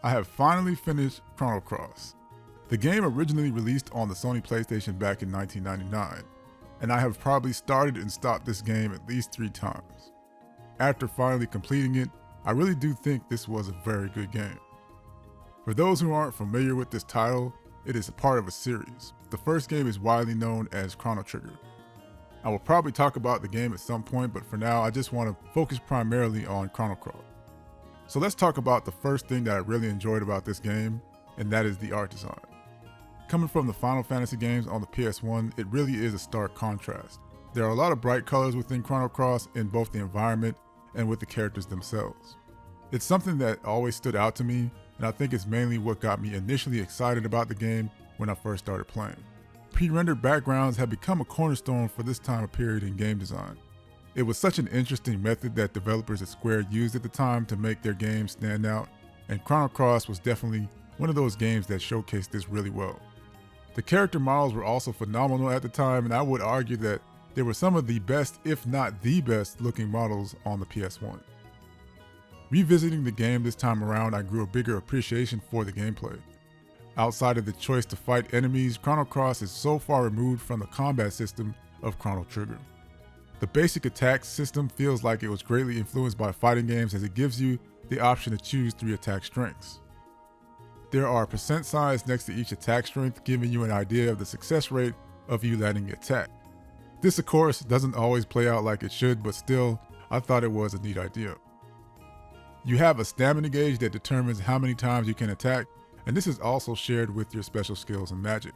I have finally finished Chrono Cross. The game originally released on the Sony PlayStation back in 1999, and I have probably started and stopped this game at least 3 times. After finally completing it, I really do think this was a very good game. For those who aren't familiar with this title, it is a part of a series. The first game is widely known as Chrono Trigger. I will probably talk about the game at some point, but for now I just want to focus primarily on Chrono Cross. So let's talk about the first thing that I really enjoyed about this game, and that is the art design. Coming from the Final Fantasy games on the PS1, it really is a stark contrast. There are a lot of bright colors within Chrono Cross in both the environment and with the characters themselves. It's something that always stood out to me, and I think it's mainly what got me initially excited about the game when I first started playing. Pre-rendered backgrounds have become a cornerstone for this time of period in game design. It was such an interesting method that developers at Square used at the time to make their games stand out, and Chrono Cross was definitely one of those games that showcased this really well. The character models were also phenomenal at the time, and I would argue that they were some of the best, if not the best, looking models on the PS1. Revisiting the game this time around, I grew a bigger appreciation for the gameplay. Outside of the choice to fight enemies, Chrono Cross is so far removed from the combat system of Chrono Trigger. The basic attack system feels like it was greatly influenced by fighting games, as it gives you the option to choose 3 attack strengths. There are percent signs next to each attack strength, giving you an idea of the success rate of you landing the attack. This of course doesn't always play out like it should, but still, I thought it was a neat idea. You have a stamina gauge that determines how many times you can attack, and this is also shared with your special skills and magic.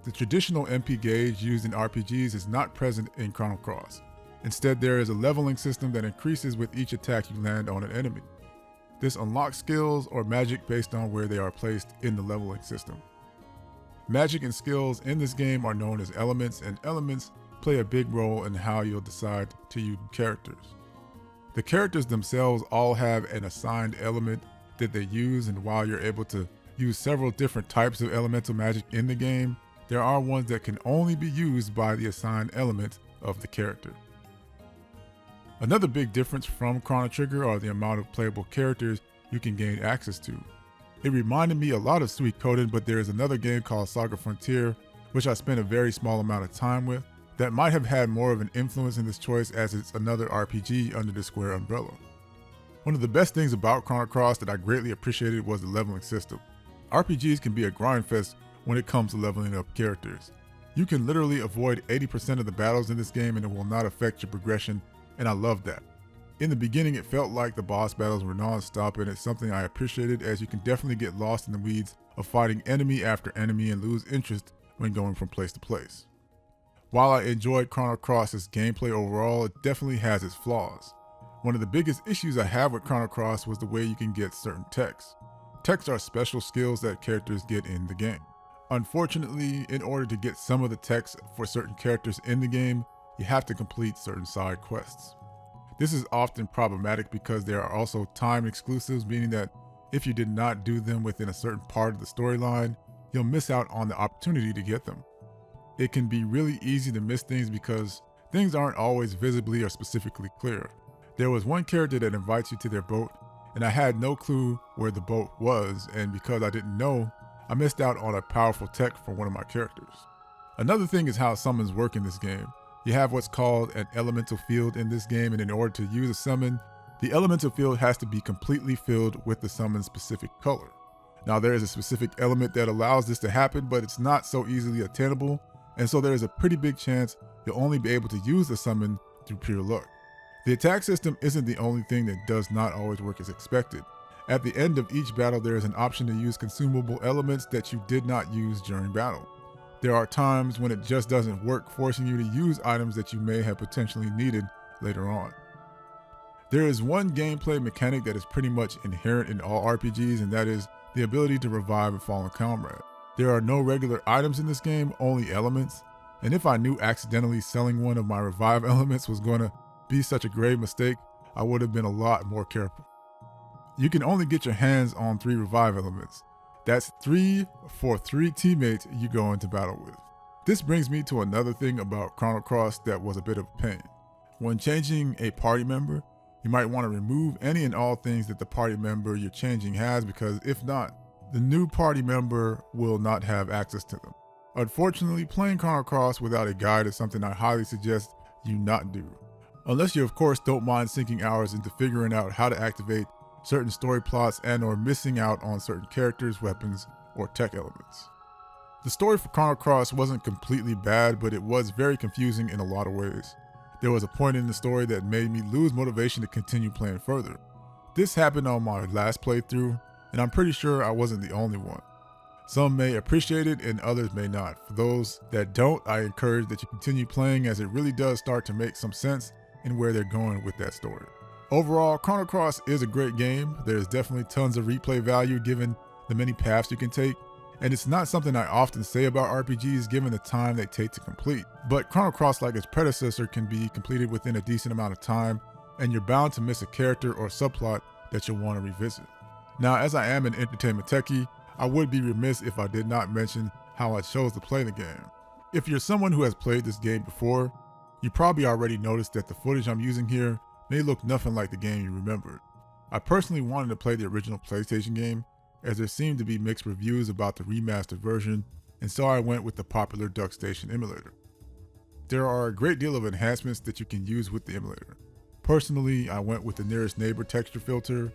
The traditional MP gauge used in RPGs is not present in Chrono Cross. Instead, there is a leveling system that increases with each attack you land on an enemy. This unlocks skills or magic based on where they are placed in the leveling system. Magic and skills in this game are known as elements, and elements play a big role in how you'll decide to use characters. The characters themselves all have an assigned element that they use, and while you're able to use several different types of elemental magic in the game, there are ones that can only be used by the assigned element of the character. Another big difference from Chrono Trigger are the amount of playable characters you can gain access to. It reminded me a lot of Suikoden, but there is another game called Saga Frontier, which I spent a very small amount of time with, that might have had more of an influence in this choice, as it's another RPG under the Square umbrella. One of the best things about Chrono Cross that I greatly appreciated was the leveling system. RPGs can be a grind fest when it comes to leveling up characters. You can literally avoid 80% of the battles in this game and it will not affect your progression, and I love that. In the beginning, it felt like the boss battles were non-stop, and it's something I appreciated, as you can definitely get lost in the weeds of fighting enemy after enemy and lose interest when going from place to place. While I enjoyed Chrono Cross's gameplay overall, it definitely has its flaws. One of the biggest issues I have with Chrono Cross was the way you can get certain techs. Techs are special skills that characters get in the game. Unfortunately, in order to get some of the techs for certain characters in the game, you have to complete certain side quests. This is often problematic because there are also time exclusives, meaning that if you did not do them within a certain part of the storyline, you'll miss out on the opportunity to get them. It can be really easy to miss things because things aren't always visibly or specifically clear. There was one character that invites you to their boat, and I had no clue where the boat was, and because I didn't know, I missed out on a powerful tech for one of my characters. Another thing is how summons work in this game. You have what's called an elemental field in this game, and in order to use a summon, the elemental field has to be completely filled with the summon's specific color. Now, there is a specific element that allows this to happen, but it's not so easily attainable, and so there is a pretty big chance you'll only be able to use the summon through pure luck. The attack system isn't the only thing that does not always work as expected. At the end of each battle, there is an option to use consumable elements that you did not use during battle. There are times when it just doesn't work, forcing you to use items that you may have potentially needed later on. There is one gameplay mechanic that is pretty much inherent in all RPGs, and that is the ability to revive a fallen comrade. There are no regular items in this game, only elements, and if I knew accidentally selling one of my revive elements was going to be such a grave mistake, I would have been a lot more careful. You can only get your hands on 3 revive elements. That's 3 for 3 teammates you go into battle with. This brings me to another thing about Chrono Cross that was a bit of a pain. When changing a party member, You might want to remove any and all things that the party member you're changing has, because if not, the new party member will not have access to them. Unfortunately, playing Chrono Cross without a guide is something I highly suggest you not do. Unless you of course don't mind sinking hours into figuring out how to activate certain story plots and or missing out on certain characters, weapons, or tech elements. The story for Chrono Cross wasn't completely bad, but it was very confusing in a lot of ways. There was a point in the story that made me lose motivation to continue playing further. This happened on my last playthrough, and I'm pretty sure I wasn't the only one. Some may appreciate it and others may not. For those that don't, I encourage that you continue playing, as it really does start to make some sense in where they're going with that story. Overall, Chrono Cross is a great game. There's definitely tons of replay value given the many paths you can take, and it's not something I often say about RPGs given the time they take to complete. But Chrono Cross, like its predecessor, can be completed within a decent amount of time, and you're bound to miss a character or subplot that you'll want to revisit. Now, as I am an entertainment techie, I would be remiss if I did not mention how I chose to play the game. If you're someone who has played this game before, you probably already noticed that the footage I'm using here may look nothing like the game you remembered. I personally wanted to play the original PlayStation game, as there seemed to be mixed reviews about the remastered version, and so I went with the popular DuckStation emulator. There are a great deal of enhancements that you can use with the emulator. Personally, I went with the nearest neighbor texture filter,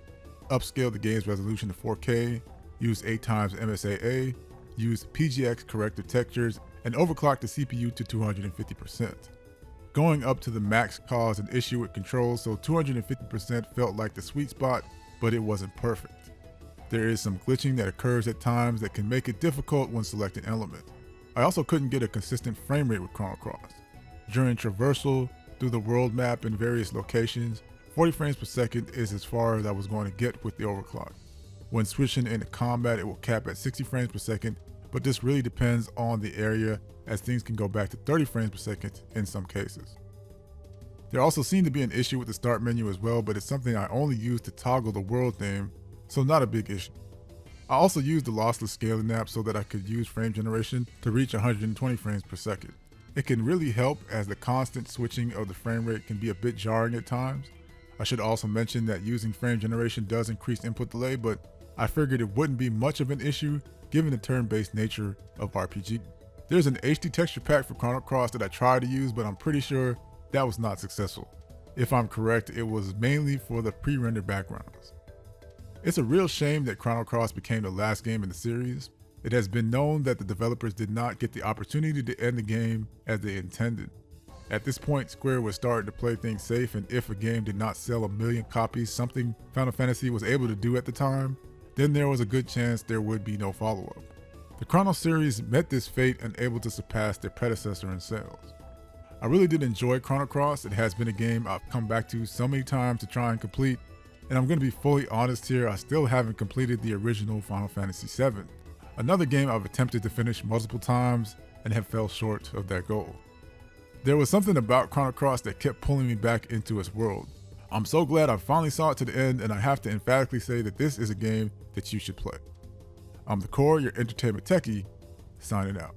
upscaled the game's resolution to 4K, used 8x MSAA, used PGX corrected textures, and overclocked the CPU to 250%. Going up to the max caused an issue with controls, so 250% felt like the sweet spot, but it wasn't perfect. There is some glitching that occurs at times that can make it difficult when selecting elements. I also couldn't get a consistent frame rate with Chrono Cross. During traversal through the world map in various locations, 40 frames per second is as far as I was going to get with the overclock. When switching into combat, it will cap at 60 frames per second, but this really depends on the area, as things can go back to 30 frames per second in some cases. There also seemed to be an issue with the start menu as well, but it's something I only use to toggle the world name, so not a big issue. I also used the lossless scaling app so that I could use frame generation to reach 120 frames per second. It can really help, as the constant switching of the frame rate can be a bit jarring at times. I should also mention that using frame generation does increase input delay, but I figured it wouldn't be much of an issue given the turn-based nature of RPG. There's an HD texture pack for Chrono Cross that I tried to use, but I'm pretty sure that was not successful. If I'm correct, it was mainly for the pre-rendered backgrounds. It's a real shame that Chrono Cross became the last game in the series. It has been known that the developers did not get the opportunity to end the game as they intended. At this point, Square was starting to play things safe, and if a game did not sell 1 million copies, something Final Fantasy was able to do at the time, then there was a good chance there would be no follow-up. The Chrono series met this fate, unable to surpass their predecessor in sales. I really did enjoy Chrono Cross. It has been a game I've come back to so many times to try and complete, and I'm going to be fully honest here, I still haven't completed the original Final Fantasy VII. Another game I've attempted to finish multiple times and have fell short of that goal. There was something about Chrono Cross that kept pulling me back into its world. I'm so glad I finally saw it to the end, and I have to emphatically say that this is a game that you should play. I'm the Core, your entertainment techie, signing out.